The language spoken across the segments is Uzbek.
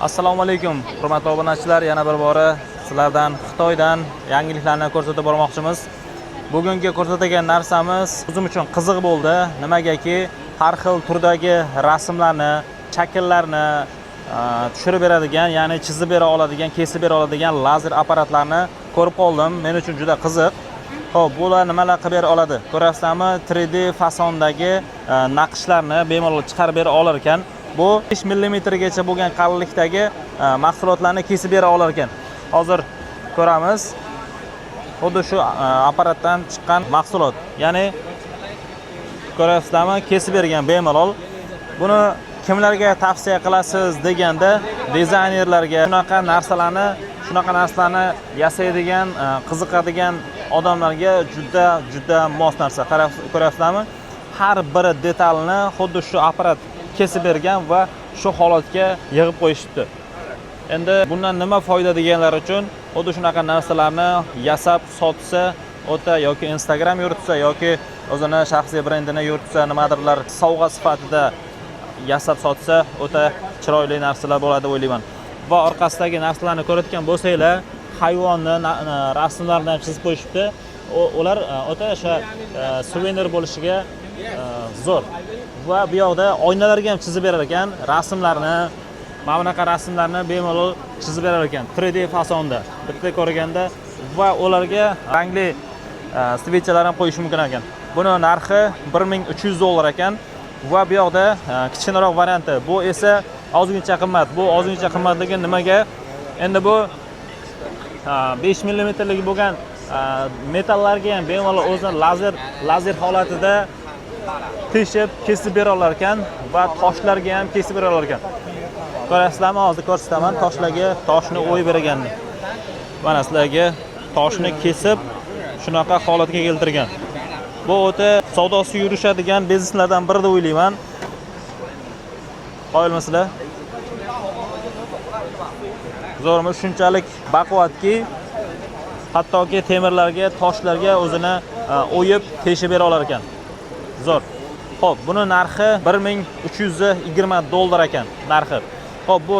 Assalomu alaykum, hurmatli obunachilar. Yana bir bora sizlardan Xitoydan yangiliklarni ko'rsatib bormoqchimiz. Bugungi ko'rsatgan narsamiz o'zim uchun qiziq bo'ldi. Nimagaki, har xil turdagi rasmlarni, shakllarni tushirib beradigan, ya'ni chizib bera oladigan, kesib bera oladigan lazer apparatlarni ko'rib qoldim. Men uchun juda qiziq. Xo'p, bular nimalar qilib bera oladi? Ko'rasizlarmi? 3D fasondagi naqshlarni bemalol chiqarib bera olar ekan. Bu 5 mm gacha bo'lgan qalinlikdagi mahsulotlarni kesib bera olar ekan. Hozir ko'ramiz. Xuddi shu apparatdan chiqqan mahsulot. Ya'ni ko'rasizlarmi? Kesib bergan bemalol. Buni kimlarga tavsiya qilasiz deganda, dizaynerlarga, shunaqa narsalarni yasaydigan, qiziqadigan odamlarga juda mos narsa. Ko'rasizlarmi? Har bir detalni xuddi shu apparat kesib bergan va shu holatga yig'ib qo'yishibdi. Endi bundan nima foyda deganlar uchun xuddi shunaqa narsalarni yasab sotsa, o'ta yoki Instagram yuritsa yoki o'zini shaxsiy brendini yuritsa, nimadirlar sovg'a sifatida yasab sotsa, o'ta chiroyli narsalar bo'ladi deb o'ylayman. Va orqasidagi narsalarni ko'rayotgan bo'lsanglar, hayvonni rasmlaridan chizib qo'yishibdi. Ular o'ta o'sha suvenir bo'lishiga zo'r. Va bu yoqda oynalarga ham chizib berar ekan, rasmlarni, mana bunaqa rasmlarni bemalol chizib berar ekan, 3D fasonda. Bitta ko'rganda va ularga rangli svechalar ham qo'yish mumkin ekan. Buni narxi $1300 ekan va bu yoqda kichikroq varianti. Bu esa ozgincha qimmat. Bu ozgincha qimmatligi nimaga? Endi bu 5 mm bo'lgan metallarga ham bemalol o'zini lazer holatida teshib, kesib bera olar ekan va toshlarga ham kesib bera olar ekan. Ko'rasizlarmi? Hozir ko'rsataman. Toshni o'yib berganini. Mana sizlarga toshni kesib shunaqa holatga keltirgan. Bu o'ta savdosi yurishadigan bizneslardan biri deb o'ylayman. Qoyilmisizlar? Zo'rmi? Shunchalik baquvvatki, hattoki temirlarga, toshlarga o'zini o'yib teshib bera olar ekan. Zo'r. Xo'p, buni narxi $1320 ekan, narxi. Xo'p, bu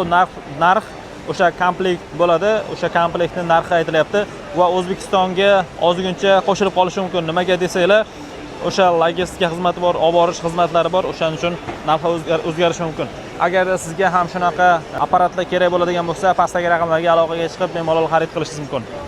narx o'sha komplekt bo'ladi. O'sha komplektning narxi aytilyapti va O'zbekistonga ozguncha qo'shilib qolishi mumkin. Nimaga desanglar, o'sha logistika xizmati bor, olib borish xizmatlari bor. O'shaning uchun narxi o'zgarishi mumkin. Agarda sizga ham shunaqa apparatlar kerak bo'ladigan bo'lsa, pastdagi raqamlarga aloqaga chiqib bemalol xarid qilishingiz mumkin.